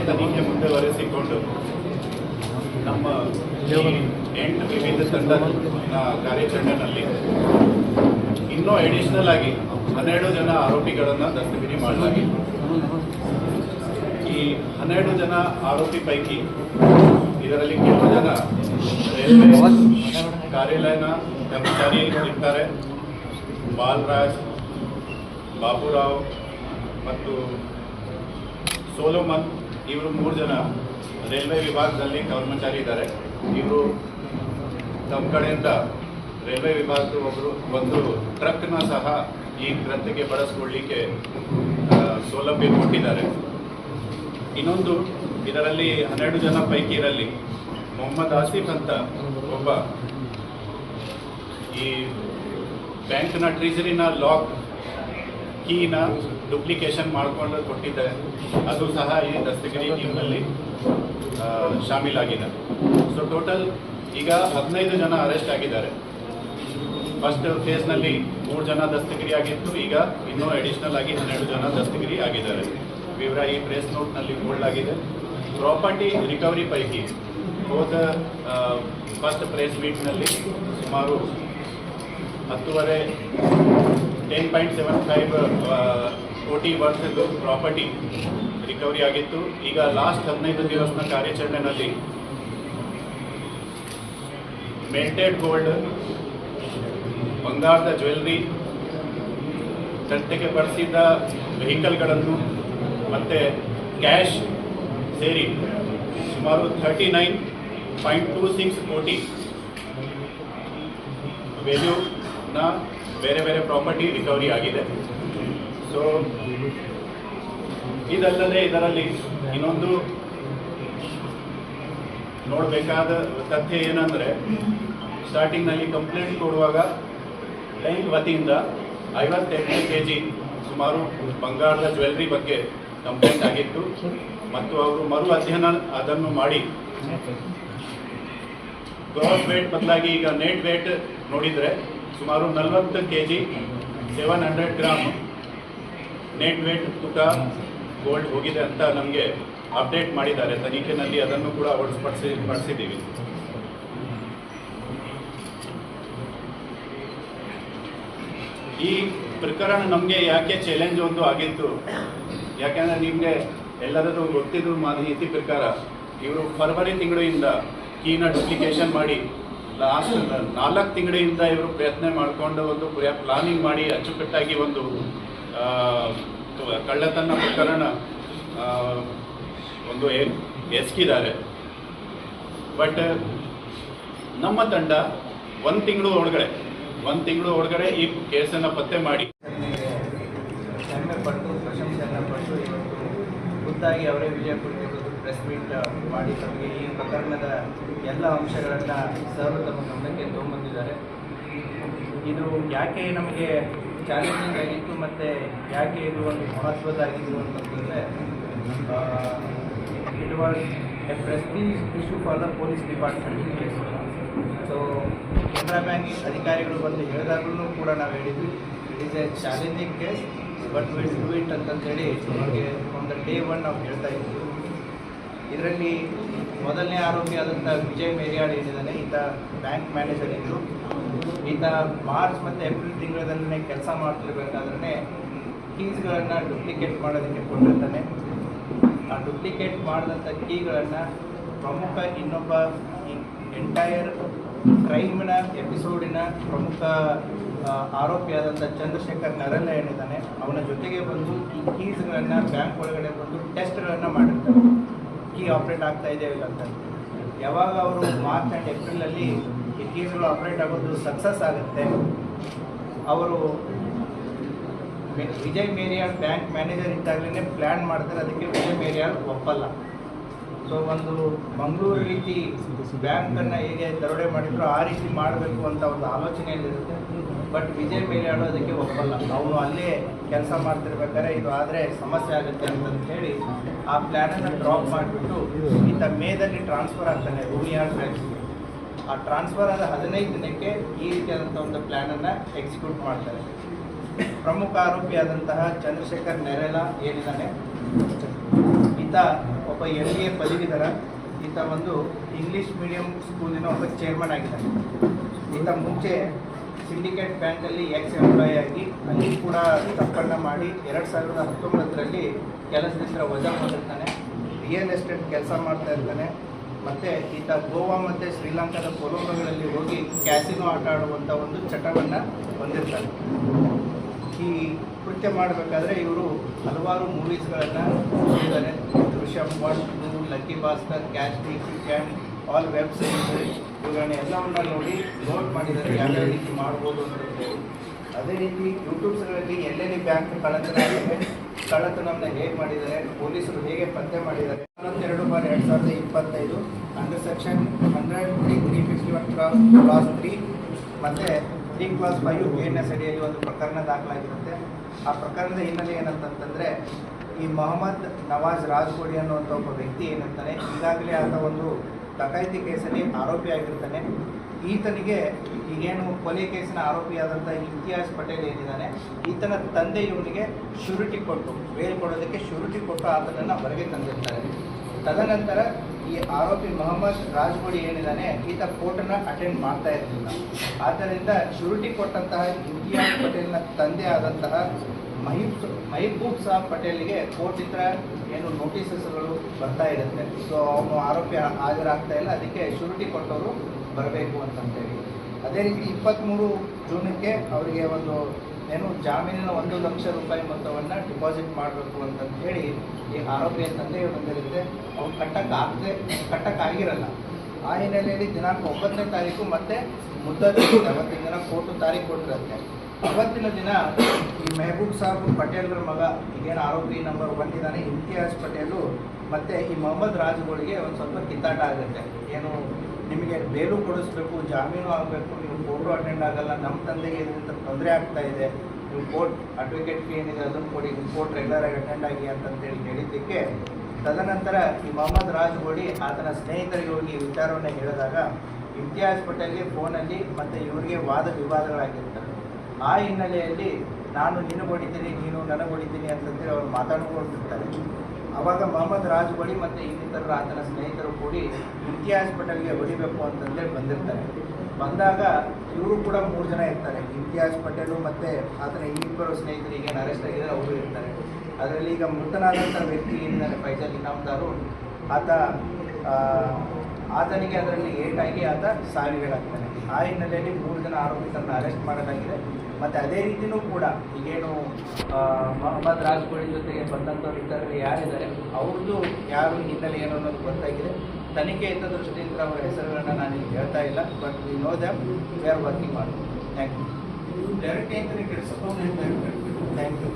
ತನಿಖೆ ಮುಂದುವರೆಸಿಕೊಂಡು ನಮ್ಮ 8 ವಿವಿಧ ತಂಡದ ಕಾರ್ಯಾಚರಣೆಯಲ್ಲಿ ಇನ್ನೂ ಅಡಿಷನಲ್ ಆಗಿ 12 ಜನ ಆರೋಪಿಗಳನ್ನು ದಸ್ತಗಿರಿ ಮಾಡಲಾಗಿದೆ. ಈ 12 ಜನ ಆರೋಪಿ ಪೈಕಿ ಇದರಲ್ಲಿ ಕೆಲವು ಜನ ರೈಲ್ವೆ ಕಾರ್ಯಾಲಯನ ಕರ್ಮಚಾರಿ ಇರ್ತಾರೆ. ಬಾಲರಾಜ್, ಬಾಬುರಾವ್ ಮತ್ತು ಸೋಲೋಮನ್ ಇವರು 3 ಜನ ರೈಲ್ವೆ ವಿಭಾಗದಲ್ಲಿ ಕರ್ಮಚಾರಿ ಇದ್ದಾರೆ. ಇವರು ನಮ್ಮ ಕಡೆಯಿಂದ ರೈಲ್ವೆ ವಿಭಾಗದ ಒಂದು ಟ್ರಕ್ನ ಸಹ ಈ ಕೃತ್ಯಕ್ಕೆ ಬಳಸಿಕೊಳ್ಳಲಿಕ್ಕೆ ಸೌಲಭ್ಯ ಕೊಟ್ಟಿದ್ದಾರೆ. ಇನ್ನೊಂದು ಇದರಲ್ಲಿ 12 ಜನ ಪೈಕಿ ಇರಲಿ ಮೊಹಮ್ಮದ್ ಆಸಿಫ್ ಅಂತ ಒಬ್ಬ ಈ ಬ್ಯಾಂಕ್ನ ಟ್ರೆಜರಿನ ಲಾಕ್ ಕೀನ ಡುಪ್ಲಿಕೇಶನ್ ಮಾಡಿಕೊಂಡು ಕೊಟ್ಟಿದ್ದೆ. ಅದು ಸಹ ಈ ದಸ್ತಗಿರಿ ಟೀಮ್ನಲ್ಲಿ ಶಾಮೀಲಾಗಿದೆ. ಸೊ ಟೋಟಲ್ ಈಗ 15 ಜನ ಅರೆಸ್ಟ್ ಆಗಿದ್ದಾರೆ. ಫಸ್ಟ್ ಫೇಸ್ನಲ್ಲಿ 3 ಜನ ದಸ್ತಗಿರಿ ಆಗಿತ್ತು. ಈಗ ಇನ್ನೂ ಅಡಿಷನಲ್ ಆಗಿ 12 ಜನ ದಸ್ತಗಿರಿ ಆಗಿದ್ದಾರೆ. ವಿವರ ಈ ಪ್ರೆಸ್ ನೋಟ್ನಲ್ಲಿ ಕೊಡಲಾಗಿದೆ. ಪ್ರಾಪರ್ಟಿ ರಿಕವರಿ ಪೈಕಿ ಹೋದ ಫಸ್ಟ್ ಪ್ರೆಸ್ ಮೀಟ್ನಲ್ಲಿ ಸುಮಾರು 10.75 ಕೋಟಿ ವರ್ಷದ್ದು ಪ್ರಾಪರ್ಟಿ ರಿಕವರಿ ಆಗಿತ್ತು. ಈಗ ಲಾಸ್ಟ್ 15 ದಿವಸದ ಕಾರ್ಯಾಚರಣೆಯಲ್ಲಿ ಮೆಲ್ಟೆಡ್ ಗೋಲ್ಡ್, ಬಂಗಾರದ ಜ್ಯುವೆಲ್ರಿ, ಕೃತ್ಯಕ್ಕೆ ಬಳಸಿದ ವೆಹಿಕಲ್ಗಳನ್ನು ಮತ್ತು ಕ್ಯಾಶ್ ಸೇರಿ ಸುಮಾರು 39.26 ಕೋಟಿ ವ್ಯಾಲ್ಯೂನ ಬೇರೆ ಬೇರೆ ಪ್ರಾಪರ್ಟಿ ರಿಕವರಿ ಆಗಿದೆ. ಸೊ ಇದಲ್ಲದೆ ಇದರಲ್ಲಿ ಇನ್ನೊಂದು ನೋಡಬೇಕಾದ ತಥ್ಯ ಏನಂದರೆ, ಸ್ಟಾರ್ಟಿಂಗ್ನಲ್ಲಿ ಕಂಪ್ಲೇಂಟ್ ಕೊಡುವಾಗ ಬ್ಯಾಂಕ್ ವತಿಯಿಂದ 58 kg ಸುಮಾರು ಬಂಗಾರದ ಜ್ಯುವೆಲ್ರಿ ಬಗ್ಗೆ ಕಂಪ್ಲೇಂಟ್ ಆಗಿತ್ತು. ಮತ್ತು ಅವರು ಮರು ಅಧ್ಯಯನ ಅದನ್ನು ಮಾಡಿ ಗ್ರಾಸ್ ವೇಟ್ ಬದಲಾಗಿ ಈಗ ನೆಟ್ ವೇಟ್ ನೋಡಿದರೆ ಸುಮಾರು 40 kg 700 ಗ್ರಾಮ್ ನೆಟ್ ವೇಟ್ ತೂಕ ಗೋಲ್ಡ್ ಹೋಗಿದೆ ಅಂತ ನಮಗೆ ಅಪ್ಡೇಟ್ ಮಾಡಿದ್ದಾರೆ. ತನಿಖೆಯಲ್ಲಿ ಅದನ್ನು ಕೂಡ ಪಡಿಸಿದ್ದೀವಿ. ಈ ಪ್ರಕರಣ ನಮಗೆ ಯಾಕೆ ಚಾಲೆಂಜ್ ಒಂದು ಆಗಿತ್ತು, ಯಾಕೆಂದರೆ ನಿಮಗೆ ಎಲ್ಲರೂ ಗೊತ್ತಿದ್ದು ಮಾಹಿತಿ ಪ್ರಕಾರ ಇವರು ಫೆಬ್ರವರಿ ತಿಂಗಳಿಂದ ಕೀನ ಡುಪ್ಲಿಕೇಶನ್ ಮಾಡಿ ಲಾಸ್ಟ್ 4 ತಿಂಗಳಿಂದ ಇವರು ಪ್ರಯತ್ನ ಮಾಡಿಕೊಂಡು ಒಂದು ಪ್ಲಾನಿಂಗ್ ಮಾಡಿ ಅಚ್ಚುಕಟ್ಟಾಗಿ ಒಂದು ಕಳ್ಳತನ ಪ್ರಕರಣ ಒಂದು ಎಸಗಿದ್ದಾರೆ. ಬಟ್ ನಮ್ಮ ತಂಡ 1 ತಿಂಗಳು ಒಳಗಡೆ ಈ ಕೇಸನ್ನು ಪತ್ತೆ ಮಾಡಿ ಹೆಮ್ಮೆ ಪಟ್ಟು ಪ್ರಶಂಸೆಯನ್ನು ಪಟ್ಟು ಇವತ್ತು ಖುದ್ದಾಗಿ ಅವರೇ ವಿಜಯಪುರಕ್ಕೆ ಬಂದು ಪ್ರೆಸ್ ಮೀಟ್ ಮಾಡಿ ತಮಗೆ ಈ ಪ್ರಕರಣದ ಎಲ್ಲ ಅಂಶಗಳನ್ನು ಸರ್ ತಮ್ಮ ಗಮನಕ್ಕೆ ತೊಗೊಂಬಂದಿದ್ದಾರೆ. ಇದು ಯಾಕೆ ನಮಗೆ ಚಾಲೆಂಜಿಂಗ್ ಆಗಿತ್ತು ಮತ್ತು ಯಾಕೆ ಇದು ಒಂದು ಮಹತ್ವದಾಗಿತ್ತು ಅಂತಂದರೆ, it was a prestige issue for the police department case. So Canara bank ಅಧಿಕಾರಿಗಳು ಬಂದು ಹೇಳಿದಾಗಲೂ ಕೂಡ ನಾವು ಹೇಳಿದ್ವಿ, it is a challenging case but will do it ಅಂತಂತೇಳಿ ನಮಗೆ ಒಂದು ಡೇ 1 ನಾವು ಹೇಳ್ತಾ ಇದ್ವಿ. ಇದರಲ್ಲಿ ಮೊದಲನೇ ಆರೋಪಿ ಆದಂಥ ವಿಜಯ್ ಮೇರಿಯಾಳ್ ಏನಿದ್ದಾನೆ, ಈತ ಬ್ಯಾಂಕ್ ಮ್ಯಾನೇಜರ್ ಇದ್ದು, ಈತ ಮಾರ್ಚ್ ಮತ್ತು ಏಪ್ರಿಲ್ ತಿಂಗಳಲ್ಲೇ ಕೆಲಸ ಮಾಡ್ತಿರ್ಬೇಕಾದ್ರೆ ಕೀಸ್ಗಳನ್ನು ಡುಪ್ಲಿಕೇಟ್ ಮಾಡೋದಕ್ಕೆ ಕೊಟ್ಟಿರ್ತಾನೆ. ಆ ಡುಪ್ಲಿಕೇಟ್ ಮಾಡಿದಂಥ ಕೀಗಳನ್ನು ಪ್ರಮುಖ ಇನ್ನೊಬ್ಬ ಎಂಟೈರ್ ಕ್ರೈಮ್ನ ಎಪಿಸೋಡಿನ ಪ್ರಮುಖ ಆರೋಪಿಯಾದಂಥ ಚಂದ್ರಶೇಖರ್ ನರಲ್ಲ ಏನಿದ್ದಾನೆ, ಅವನ ಜೊತೆಗೆ ಬಂದು ಈ ಕೀಸ್ಗಳನ್ನು ಬ್ಯಾಂಕ್ ಒಳಗಡೆ ಬಂದು ಟೆಸ್ಟ್ಗಳನ್ನು ಮಾಡಿರ್ತಾರೆ, ಕೀ ಆಪ್ರೇಟ್ ಆಗ್ತಾ ಇದೆಯಲ್ಲ ಅಂತ. ಯಾವಾಗ ಅವರು ಮಾರ್ಚ್ ಆ್ಯಂಡ್ ಏಪ್ರಿಲಲ್ಲಿ ಈ ಕೀಸ್ಗಳು ಆಪ್ರೇಟ್ ಆಗೋದು ಸಕ್ಸಸ್ ಆಗುತ್ತೆ, ಅವರು ವಿಜಯ್ ಮೇರಿಯಾಳ್ ಬ್ಯಾಂಕ್ ಮ್ಯಾನೇಜರ್ ಇದ್ದಾಗಲೇ ಪ್ಲ್ಯಾನ್ ಮಾಡ್ತಾರೆ, ಅದಕ್ಕೆ ವಿಜಯ್ ಮೇರಿಯಾಳ್ ಒಪ್ಪಲ್ಲ. ಸೊ ಒಂದು ಮಂಗಳೂರು ರೀತಿ ಬ್ಯಾಂಕನ್ನು ಹೇಗೆ ದರೋಡೆ ಮಾಡಿದ್ರು ಆ ರೀತಿ ಮಾಡಬೇಕು ಅಂತ ಒಂದು ಆಲೋಚನೆಯಲ್ಲಿರುತ್ತೆ. ಬಟ್ ವಿಜಯ್ ಮೇರಿಯಾಳು ಅದಕ್ಕೆ ಒಪ್ಪಲ್ಲ. ಅವನು ಅಲ್ಲೇ ಕೆಲಸ ಮಾಡ್ತಿರ್ಬೇಕಾದ್ರೆ ಇದು ಆದರೆ ಸಮಸ್ಯೆ ಆಗುತ್ತೆ ಅಂತಂತ ಹೇಳಿ ಆ ಪ್ಲ್ಯಾನನ್ನು ಡ್ರಾಪ್ ಮಾಡಿಬಿಟ್ಟು ಈತ ಮೇದಲ್ಲಿ ಟ್ರಾನ್ಸ್ಫರ್ ಆಗ್ತಾನೆ ರೂನಿಯಾಳ್ ಬ್ಯಾಂಕ್ಗೆ. ಆ ಟ್ರಾನ್ಸ್ಫರ್ ಆದ 15 ದಿನಕ್ಕೆ ಈ ರೀತಿಯಾದಂಥ ಒಂದು ಪ್ಲ್ಯಾನನ್ನು ಎಕ್ಸಿಕ್ಯೂಟ್ ಮಾಡ್ತಾರೆ. ಪ್ರಮುಖ ಆರೋಪಿಯಾದಂತಹ ಚಂದ್ರಶೇಖರ್ ನೆರೆಲ ಏನಿದ್ದಾನೆ, ಈತ ಈತ ಒಬ್ಬ MBA ಪದವೀಧರ. ಈತ ಒಂದು ಇಂಗ್ಲೀಷ್ ಮೀಡಿಯಂ ಸ್ಕೂಲಿನ ಒಬ್ಬ ಚೇರ್ಮನ್ ಆಗಿದ್ದಾನೆ. ಈತ ಮುಂಚೆ ಸಿಂಡಿಕೇಟ್ ಬ್ಯಾಂಕಲ್ಲಿ ಎಂಪ್ಲಾಯಿ ಆಗಿ ಅಲ್ಲಿ ಕೂಡ ತಪ್ಪನ್ನು ಮಾಡಿ 2019ರಲ್ಲಿ ಕೆಲಸದಿಂದ ವಜಾ ಮಾಡಿರ್ತಾನೆ. ರಿಯಲ್ ಎಸ್ಟೇಟ್ ಕೆಲಸ ಮಾಡ್ತಾ ಇರ್ತಾನೆ. ಮತ್ತು ಈತ ಗೋವಾ ಮತ್ತು ಶ್ರೀಲಂಕಾದ ಕೊಲಂಬೋಗಳಲ್ಲಿ ಹೋಗಿ ಕ್ಯಾಸಿನೋ ಆಟ ಆಡುವಂಥ ಒಂದು ಚಟವನ್ನು ಹೊಂದಿರ್ತಾನೆ. ಈ ಕೃತ್ಯ ಮಾಡಬೇಕಾದ್ರೆ ಇವರು ಹಲವಾರು ಮೂವೀಸ್ಗಳನ್ನು ನೋಡಿದ್ದಾರೆ. Drishyam 1, 2, lucky Bhaskar, catch the can, all web series ಇವುಗಳನ್ನ ಎಲ್ಲವನ್ನ ನೋಡಿ ನೋಟ್ ಮಾಡಿದ್ದಾರೆ ಯಾವ್ಯಾವ ರೀತಿ ಮಾಡ್ಬೋದು ಅನ್ನೋದು. ಅದೇ ರೀತಿ ಯೂಟ್ಯೂಬ್ಸ್ಗಳಲ್ಲಿ ಎಲ್ಲೆಲ್ಲಿ ಬ್ಯಾಂಕ್ ಕಳ್ಳತನ ಆಗಿದೆ, ಕಳ್ಳತನವನ್ನು ಹೇಗೆ ಮಾಡಿದ್ದಾರೆ, ಪೊಲೀಸರು ಹೇಗೆ ಪತ್ತೆ ಮಾಡಿದ್ದಾರೆ. 42/2025 ಅಂಡರ್ ಸೆಕ್ಷನ್ 100(3)361 ಕ್ಲಾಸ್ 3 ಮತ್ತು 3 ಕ್ಲಾಸ್ 5 ANS ಅಡಿಯಲ್ಲಿ ಒಂದು ಪ್ರಕರಣ ದಾಖಲಾಗಿರುತ್ತೆ. ಆ ಪ್ರಕರಣದ ಹಿನ್ನೆಲೆ ಏನಂತಂತಂದರೆ, ಈ ಮೊಹಮ್ಮದ್ ನವಾಜ್ ರಾಜ್ಕೋಡಿ ಅನ್ನುವಂಥ ಒಬ್ಬ ವ್ಯಕ್ತಿ ಏನಿರ್ತಾನೆ, ಈಗಾಗಲೇ ಆತ ಒಂದು ಡಕಾಯಿತಿ ಕೇಸಲ್ಲಿ ಆರೋಪಿಯಾಗಿರ್ತಾನೆ. ಈತನಿಗೆ ಈಗೇನು ಕೊಲೆ ಕೇಸಿನ ಆರೋಪಿಯಾದಂಥ ಇಮ್ತಿಯಾಜ್ ಪಟೇಲ್ ಏನಿದ್ದಾನೆ, ಈತನ ತಂದೆ ಇವನಿಗೆ ಶ್ಯೂರಿಟಿ ಕೊಟ್ಟು, ಬೇಲ್ ಕೊಡೋದಕ್ಕೆ ಶ್ಯೂರಿಟಿ ಕೊಟ್ಟು ಆತನನ್ನು ಹೊರಗೆ ತಂದಿರ್ತಾರೆ. ತದನಂತರ ಈ ಆರೋಪಿ ಮೊಹಮ್ಮದ್ ರಾಜ್ಕೋಡಿ ಏನಿದ್ದಾನೆ, ಈತ ಕೋರ್ಟನ್ನು ಅಟೆಂಡ್ ಮಾಡ್ತಾ ಇರಲಿಲ್ಲ. ಆದ್ದರಿಂದ ಶ್ಯೂರಿಟಿ ಕೊಟ್ಟಂತಹ ಇಮ್ತಿಯಾಜ್ ಪಟೇಲ್ನ ತಂದೆ ಆದಂತಹ ಮಹಿಬೂಬ್ ಸಾಬ್ ಪಟೇಲ್ಗೆ ಕೋರ್ಟಿಂದ ಏನು ನೋಟಿಸಸ್ಗಳು ಬರ್ತಾ ಇರುತ್ತೆ. ಸೊ ಅವನು ಆರೋಪಿ ಹಾಜರಾಗ್ತಾ ಇಲ್ಲ, ಅದಕ್ಕೆ ಶ್ಯೂರಿಟಿ ಕೊಟ್ಟವರು ಬರಬೇಕು ಅಂತಂತೇಳಿ. ಅದೇ ರೀತಿ 23 ಜೂನಕ್ಕೆ ಅವರಿಗೆ ಒಂದು ಏನು ಜಾಮೀನಿನ 1 ಲಕ್ಷ ರೂಪಾಯಿ ಮೊತ್ತವನ್ನು ಡಿಪಾಸಿಟ್ ಮಾಡಬೇಕು ಅಂತಂತೇಳಿ ಈ ಆರೋಪಿಯ ತಂದೆ ಬಂದಿರುತ್ತೆ. ಅವ್ರು ಕಟ್ಟಕ್ಕಾಗಿರಲ್ಲ. ಆ ಹಿನ್ನೆಲೆಯಲ್ಲಿ ದಿನಾಂಕ 9ನೇ ತಾರೀಕು ಮತ್ತೆ ಮುದ್ದತ್ತು, ಅವತ್ತಿನ ದಿನ ಕೋರ್ಟು ತಾರೀಕು ಕೊಟ್ಟಿರುತ್ತೆ. ಅವತ್ತಿನ ದಿನ ಈ ಮೆಹಬೂಬ್ ಸಾಬ್ ಪಟೇಲ್ರ ಮಗ, ಈಗೇನು ಆರೋಪಿ ನಂಬರ್ 1 ಇದ್ದಾನೆ ಇಮ್ತಿಯಾಜ್ ಪಟೇಲು, ಮತ್ತು ಈ ಮೊಹಮ್ಮದ್ ರಾಜ್ಗಳಿಗೆ ಒಂದು ಸ್ವಲ್ಪ ಕಿತ್ತಾಟ ಆಗುತ್ತೆ. ಏನು ನಿಮಗೆ ಬೇಲು ಕೊಡಿಸ್ಬೇಕು, ಜಾಮೀನು ಆಗಬೇಕು, ನೀವು ಕೋರ್ಟು ಅಟೆಂಡ್ ಆಗಲ್ಲ, ನಮ್ಮ ತಂದೆಗೆ ಇದರಿಂದ ತೊಂದರೆ ಆಗ್ತಾ ಇದೆ, ನೀವು ಕೋರ್ಟ್ ಅಡ್ವೊಕೇಟ್ ಫೀ ಏನಿದೆ ಅದನ್ನು ಕೊಡಿ, ನೀವು ಕೋರ್ಟ್ ರೆಗ್ಯುಲರ್ ಆಗಿ ಅಟೆಂಡ್ ಆಗಿ ಅಂತಂತೇಳಿ ಹೇಳಿದ್ದಕ್ಕೆ ತದನಂತರ ಈ ಮೊಹಮ್ಮದ್ ರಾಜ್ಗೋಡಿ ಆತನ ಸ್ನೇಹಿತರಿಗೆ ಹೋಗಿ ವಿಚಾರವನ್ನು ಹೇಳಿದಾಗ ಇಮ್ತಿಯಾಜ್ ಪಟೇಲ್ಗೆ ಫೋನಲ್ಲಿ ಮತ್ತು ಇವರಿಗೆ ವಾದ ವಿವಾದಗಳಾಗಿರ್ತಾರೆ. ಆ ಹಿನ್ನೆಲೆಯಲ್ಲಿ ನಾನು ನಿನಗೆ ಹೊಡಿತೀನಿ, ನೀನು ನನಗೆ ಹೊಡಿತೀನಿ ಅಂತಂದೇಳಿ ಅವ್ರು ಮಾತಾಡ್ಕೊಂಡಿರ್ತಾರೆ. ಆವಾಗ ಮೊಹಮ್ಮದ್ ರಾಜ್ಗೋಡಿ ಮತ್ತು ಇನ್ನಿತರ ಆತನ ಸ್ನೇಹಿತರು ಕೂಡಿ ಇಮ್ತಿಯಾಜ್ ಪಟೇಲ್ಗೆ ಹೊಡಿಬೇಕು ಅಂತಂದೇಳಿ ಬಂದಿರ್ತಾರೆ. ಬಂದಾಗ ಇವರು ಕೂಡ 3 ಜನ ಇರ್ತಾರೆ. ಇಮ್ತಿಯಾಜ್ ಪಟೇಲು ಮತ್ತು ಆತನ ಇನ್ನಿಬ್ಬರು ಸ್ನೇಹಿತರಿಗೆ ಅರೆಸ್ಟ್ ಆಗಿದ್ದಾರೆ, ಅವರು ಇರ್ತಾರೆ. ಅದರಲ್ಲಿ ಈಗ ಮೃತನಾದಂಥ ವ್ಯಕ್ತಿ ಏನಿದ್ದಾರೆ ಫೈಜಲ್ ಇನಾಮ್ದಾರು, ಆತನಿಗೆ ಅದರಲ್ಲಿ ಏಟಾಗಿ ಆತ ಸಾವಿಗೀಡಾಗ್ತಾನೆ. ಆ ಹಿನ್ನೆಲೆಯಲ್ಲಿ 3 ಜನ ಆರೋಪಿತರನ್ನು ಅರೆಸ್ಟ್ ಮಾಡಲಾಗಿದೆ. ಮತ್ತು ಅದೇ ರೀತಿಯೂ ಕೂಡ ಈಗೇನು ಮೊಹಮ್ಮದ್ ರಾಜ್ಗೋಡಿ ಜೊತೆಗೆ ಬಂದಂಥವ್ರು ಇತರರಲ್ಲಿ ಯಾರಿದ್ದಾರೆ ಅವ್ರದ್ದು ಯಾರು ಹಿನ್ನೆಲೆ ಏನು ಅನ್ನೋದು ಗೊತ್ತಾಗಿದೆ. ತನಿಖೆಯಿಂದ ದೃಷ್ಟಿಯಿಂದ ಅವರ ಹೆಸರುಗಳನ್ನು ನಾನು ಇಲ್ಲಿ ಹೇಳ್ತಾ ಇಲ್ಲ, but we know them, we are working ಮಾಡಿ. Thank you. Thank you.